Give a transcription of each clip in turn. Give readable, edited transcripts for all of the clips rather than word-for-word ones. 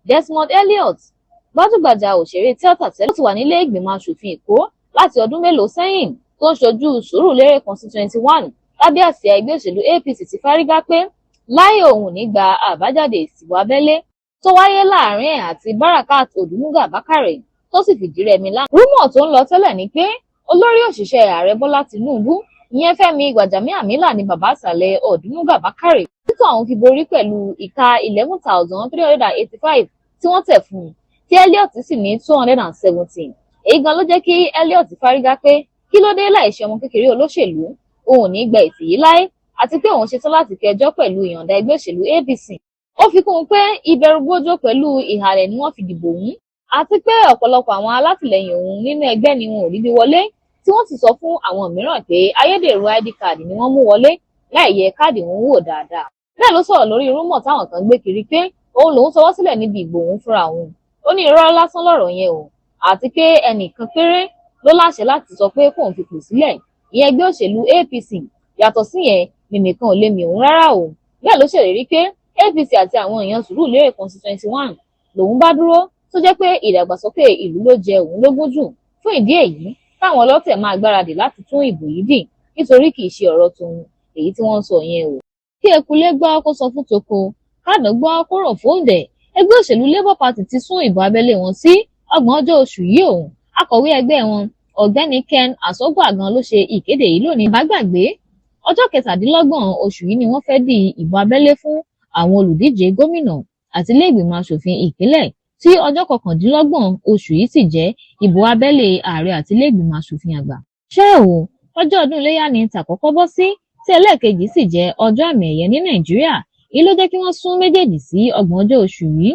Desmond Elliot, gbajúgbajà òṣèré tíátà tẹ́lẹ̀, ti wà nílé ìgbìmọ̀ aṣòfin Èkó láti ọdún mélòó sẹ́yìn, tó ń ṣojú Sùúrùlérè constituency 1 lábẹ́ àsíá ẹgbẹ́ òṣèlú APC, ti fárígá pé láì òun ní gba àbájáde ìsìnbò abẹ́lé tó wáyé láàrin ẹ̀ àti Barakat Odùmúgà Bákàrè tó sì fìdí rẹmi lánàá. Rúmọ̀ tó ń lọ tẹ́lẹ̀ ni pé olórí òṣìṣẹ́ ààrẹ Bọ́lá Tinubu, ìyẹn Fẹ́mi Gbàjàmíàmílà, ní bàbá àsàlẹ̀ Odùmúgà Bákàrè títọ́ àwọn fi borí pẹ̀lú ìka 11,385 tí wọ́n tẹ̀ fún un, tí Elliot sì ní 270. Èyí gan ló jẹ́ kí Elliot fárígá pé kí ló dé láìṣe ọmọ kékeré olóṣèlú, òun ò ní gba èsì yìí láé, àti pé òun ṣetán láti kẹjọ́ pẹ̀lú ìyọ̀ǹda ẹgbẹ́ òṣèlú APC. Ó fi kún un pé ìbẹ̀rùbojo pẹ̀lú ìhàlẹ̀ ni wọ́n fi dìbò òun, àti pé ọ̀pọ̀lọpọ̀ àwọn alátìlẹyìn òun nínú ẹgbẹ́ ni wọn ò rí bí wọlé, tí wọ́n sì sọ fún àwọn mìíràn pé ayédèrú ID card ni wọ́n mú wọlé láì yẹ káàdì wọn wò dáadáa. Bẹ́ẹ̀ ló sọ̀rọ̀ lórí rúmọ̀ táwọn kan gbé kiri pé òun lòún sọwọ́ sílẹ̀ níbi ìbò òun fúnra òun. Ó ní irọ́ lásán lọ̀rọ̀ yẹn o, àti pé ẹnìkan péré ló láṣẹ láti sọ pé kóun fipò sílẹ̀, ìyẹn ẹgbẹ́ òṣèlú APC. Yàtọ̀ síyẹn, mímì kan ò lè mì òun rárá o. Bẹ́ẹ̀ ló ṣèlérí pé APC àti àwọn èèyàn Sùúrùlérè constituency 1 lòun bá dúró, tó jẹ́ pé ìdàgbàsókè ìlú ló jẹ òun lógún jù. Fún ìdí èyí, táwọn ọlọ́tẹ̀ máa gbáradì láti tún ìbò yìí dì, nítorí kì í ṣe ọ̀rọ̀ tòun èyí tí wọ́n ń sọ yẹn o. Kí ekulé gbọ́ kó sọ fún toko, kádàn gbọ́ kó rọ̀ fóòndẹ̀. Ẹgbẹ́ òṣèlú Labour Party ti sún ìbò abẹ́lé wọn sí 30 oṣù yìí o. Akọ̀wé ẹgbẹ́ wọn, ọ̀gbẹ́ni Ken Asogwa gan ló ṣe ìkéde yìí lónìí. Bá gbàgbé, ọjọ́ 27 oṣù yìí ni wọ́n fẹ́ di ìbò abẹ́lé fún àwọn olùdíje gómìnà àti ilé ìgbìmọ̀ aṣòfin ìpínlẹ̀, tí ọjọ́ 29 oṣù yìí sì jẹ́ ìbò abẹ́lé ààrẹ àti ilé ìgbìmọ̀ aṣòfin àgbà. Ṣé o, ọjọ́ ọdún iléyá ni tàkọ́kọ́ bọ́ sí, tí ẹlẹ́ẹ̀kejì sì jẹ́ ọjọ́ àmì ẹ̀yẹ ní Nàìjíríà. Èyí ló jẹ́ kí wọ́n sún méjèèjì sí 30 oṣù yìí,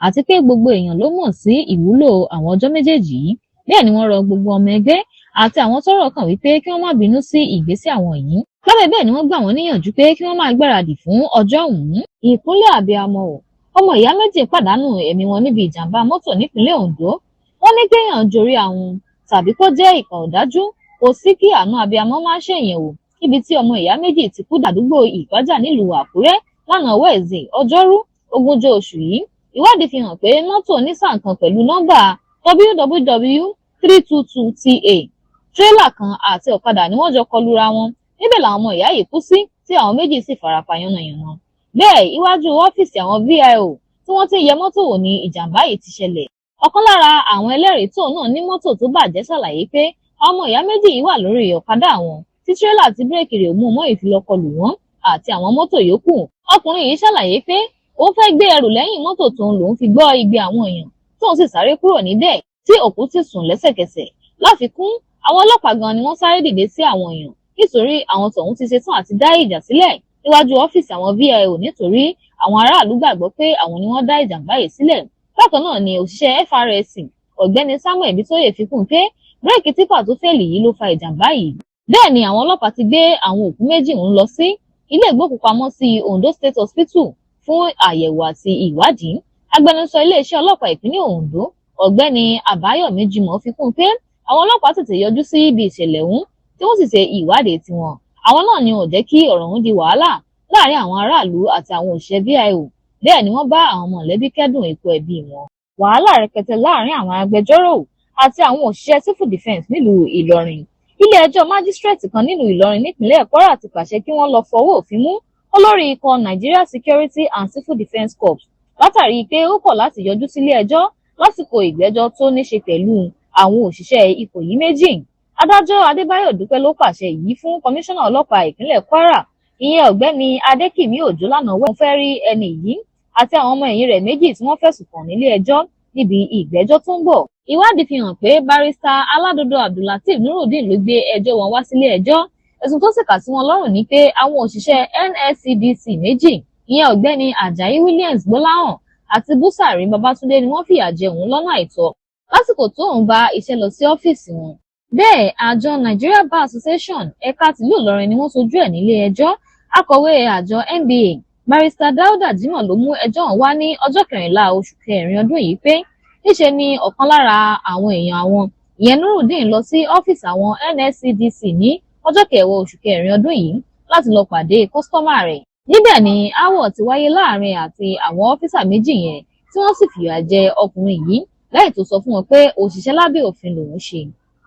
àti pé gbogbo èèyàn ló mọ̀ sí ìwúlò àwọn ọjọ́ méjèèjì yìí. Bẹ́ẹ̀ ni wọ́n rọ gbogbo ọmọ ẹgbẹ́ àti àwọn tọ́rọ̀ kàn wípé kí wọ́n má bínú sí ìgbésẹ̀ àwọn yìí. Lábẹ́ bẹ́ẹ̀ ni wọ́n gbà wọ́n níyànjú pé kí wọ́n máa gbáradì fún ọjọ́ ọ̀hún. Ìkúnlẹ̀ abiyamọ o, ọmọ ìyá méjì pàdánù ẹ̀mí wọn níbi ìjàmbá mọ́tò nípínlẹ̀ Ondo. Wọ́n ní kéèyàn jorí àwọn tàbí kó jẹ́ ìkà ọ̀dájú, kò sí kí àánú abiyamọ máa ṣèyàn o, níbi tí ọmọ ìyá méjì ti kú dàdúgbò Ìpájà nílùú Àkúrẹ́ lánàá Wednesday, ọjọ́rú 20 oṣù yìí. Ìwádìí fi hàn pé mọ́tò Nissan kan pẹ̀lú nọ́mbà WWW322TA, tírélà kan àti ọ̀kadà ni wọ́n jọ kọlura wọn. Níbẹ̀ làwọn ọmọ ìyá yìí kú sí, tí àwọn méjì sì farapa yánnayànna. Bẹ́ẹ̀ iwájú ọ́fíìsì àwọn VIO tí wọ́n ti ń yẹ mọ́tò wò ní ìjàmbá yìí ti ṣẹlẹ̀. Ọ̀kan lára àwọn ẹlẹ́rìí tóun náà ní mọ́tò tó bàjẹ́ ṣàlàyé pé ọmọ ìyá méjì yìí wà lórí ọ̀kadà àwọn, tí tírélà ti bírèkì rẹ̀ mú mọ́ ìfilọ́kọlù wọn àti àwọn mọ́tò yòókù. Ọkùnrin yìí ṣàlàyé pé òun fẹ́ gbé ẹrù lẹ́yìn mọ́tò tóun lòun fi gbọ́ igbe àwọn èèyàn, tóun sì sáré kúrò níbẹ̀ tí òkú sì sùn lẹ́sẹ̀kẹsẹ̀. Láfikún, àwọn ọlọ́pàá gan ni wọ́n sáré dìde sí àwọn èèyàn, nítorí àwọn tọ̀hún ti ṣetán àti dá ìjà sílẹ̀ níwájú ọ́fíìsì àwọn VIO, nítorí àwọn aráàlú gbàgbọ́ pé àwọn ni wọ́n dá ìjàmbá yìí sílẹ̀. Bákan náà ni òṣìṣẹ́ FRSC ọ̀gbẹ́ni Samuel Bítóyè fi kún pé bírèkì típà tó fẹ́ẹ̀lì yìí ló fa ìjàmbá yìí. Bẹ́ẹ̀ ni àwọn ọlọ́pàá ti gbé àwọn òkú méjì ń lọ sí ilé ìgbókùpamọ́sí Ondo State Hospital fún àyẹ̀wò àti ìwádìí. Agbẹnusọ iléeṣẹ́ ọlọ́pàá ìpínlẹ̀ Ondo, ọ̀gbẹ́ni Àbáyọ̀mí Jimoh, fi kún pé àwọn ọlọ́pàá tètè yọjú sí ibi ìṣẹ̀lẹ̀ ọ̀hún tí wọ́n sì ṣe ìwádìí tiwọn. Àwọn náà ni ò jẹ́ kí ọ̀rọ̀ ọ̀hún di wàhálà láàrin àwọn aráàlú àti àwọn òṣìṣẹ́ VIO. Bẹ́ẹ̀ ni wọ́n bá àwọn mọ̀lẹ́bí kẹ́dùn ikú ẹbí wọn. Wàhálà rẹpẹtẹ láàrin àwọn agbẹjọ́rò àti àwọn òṣìṣẹ́ civil defence nílùú Ìlọrin. Ilé ẹjọ́ májísírèètì kan nílùú Ìlọrin nípínlẹ̀ Kwara ti pàṣẹ kí wọ́n lọ fọwọ́ òfin mú olórí ikọ̀ Nigeria Security and Civil Defence Corps látàrí pé ó kọ̀ láti yọjú sílé ẹjọ́ lásìkò ìgbẹ́jọ́ tó ní ṣe pẹ̀lú àwọn òṣìṣẹ́ ikọ̀ yìí méjì. Adájọ́ Adébáyọ̀ Dúpẹ́ ló pàṣẹ yìí fún kọmíṣánná ọlọ́pàá ìpínlẹ̀ Kwara, ìyẹn ọ̀gbẹ́ni Adékìmí Òjó, lánàá wọ́n fẹ́ rí ẹni yìí àti àwọn ọmọ ẹ̀yìn rẹ̀ méjì tí wọ́n fẹ̀sùn kàn nílé ẹjọ́ níbi ìgbẹ́jọ́ tó ń bọ̀. Ìwádìí fi hàn pé barista Aládòdó Abdulateef Nurudeen ló gbé ẹjọ́ wọn wá sílé ẹjọ́. Ẹ̀sùn tó sì kà sí wọn lọ́rùn ni pé àwọn òṣìṣẹ́ NSCDC méjì, ìyẹn ọ̀gbẹ́ni Ajayi Williams Gbọ́láhàn àti Búsàrí Babátúndé, ni wọ́n fìyà jẹ òun lọ́nà àìtọ́ lásìkò tó ń bá iṣẹ́ lọ sí ọ́fíìsì wọn. Bẹ́ẹ̀ àjọ Nigeria Bar Association ẹ̀ka tìlú Ìlọrin ni wọ́n sojú ẹ̀ nílé ẹjọ́. Akọ̀wé àjọ NBA barista Dáúdà Jimoh ló mú ẹjọ́ ọ̀hún wá ní ọjọ́ 14 oṣù kẹrin ọdún yìí pé níṣe ni ọ̀kan lára àwọn èèyàn àwọn, ìyẹn Nurudeen, lọ sí ọ́fíìsì àwọn NSCDC ní ọjọ́ 10 oṣù kẹrin ọdún yìí láti lọ pàdé kọ́sítọ́mà rẹ̀. Níbẹ̀ ni aáwọ̀ ti wáyé láàrin àti àwọn ọ́físà méjì yẹn, tí wọ́n sì fìyà jẹ ọkùnrin yìí lẹ́yìn tó sọ fún wọn pé òṣìṣẹ́ lábẹ́ òfin lòun ṣe.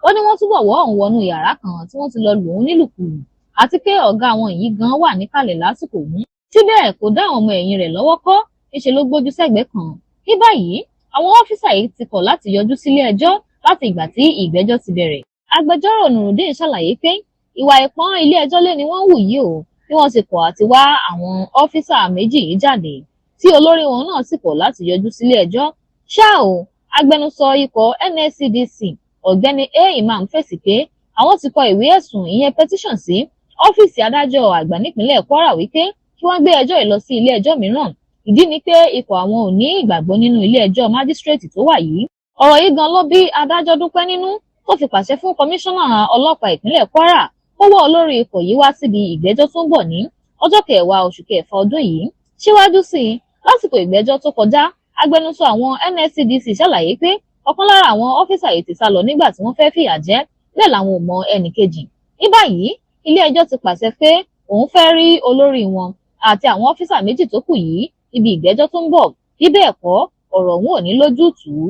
Ó ní wọ́n túbọ̀ wọ́ òun wọnú yàrá kan tí wọ́n ti lọ lù ú nílùkulù àti pé ọ̀gá wọn yìí gan wà níkàlẹ̀ lásìkò ọ̀hún. Síbẹ̀ kò dá àwọn ọmọ ẹ̀yìn rẹ̀ lọ́wọ́ kọ́, níṣe ló gbójú sẹ́gbẹ̀ẹ́ kan. Ní báyìí, àwọn ọ́físà yìí ti kọ̀ láti yọjú sílé ẹjọ́ láti ìgbà tí ìgbẹ́jọ́ ti bẹ̀rẹ̀. Agbẹjọ́rò Nurudeen ṣàlàyé pé ìwà ìpọ́n ilé ẹjọ́ lé ni wọ́n hù yìí o, bí wọ́n ti kọ̀ àti wá àwọn ọ́físà méjì yìí jáde, tí olórí wọn náà sì kọ̀ láti yọjú sílé ẹjọ́. Ṣá o, agbẹnusọ ikọ̀ NSCDC ọ̀gbẹ́ni A. Imam fèsì pé àwọn ti kọ ìwé ẹ̀sùn ìyẹn petition sí ọ́fíìsì adájọ́ àgbà nípìnlẹ̀ Kwara wípé kí wọ́n gbé ẹjọ́ yìí lọ sí ilé ẹjọ́ mìíràn. Ìdí ni pé ikọ̀ àwọn ò ní ìgbàgbọ́ nínú ilé ẹjọ́ májísírèètì tó wà yìí. Ọ̀rọ̀ yìí gan ló bí adájọ́ Dúpẹ́ nínú tó fi pàṣẹ fún kọmíṣánná ọlọ́pàá ìpínlẹ̀ Kwara kó wọ́ olórí ikọ̀ yìí wá síbi ìgbẹ́jọ́ tó ń bọ̀ ní ọjọ́ 10 oṣù kẹfà ọdún yìí. Síwájú sí i, lásìkò ìgbẹ́jọ́ tó kọjá, agbẹnusọ àwọn NSCDC ṣàlàyé pé ọ̀kan lára àwọn ọ́físà yìí ti sá lọ nígbà tí wọ́n fẹ́ fìyà jẹ, bẹ́ẹ̀ làwọn ò mọ ẹnì kejì. Ní báyìí, ilé ẹjọ́ ti pàṣẹ pé òun fẹ́ rí olórí wọn àti àwọn ọ́físà méjì tó kù yìí níbi ìgbẹ́jọ́ tó ń bọ̀. Bí bẹ́ẹ̀ kọ́, ọ̀rọ̀ ọ̀hún ò ní lójútùú.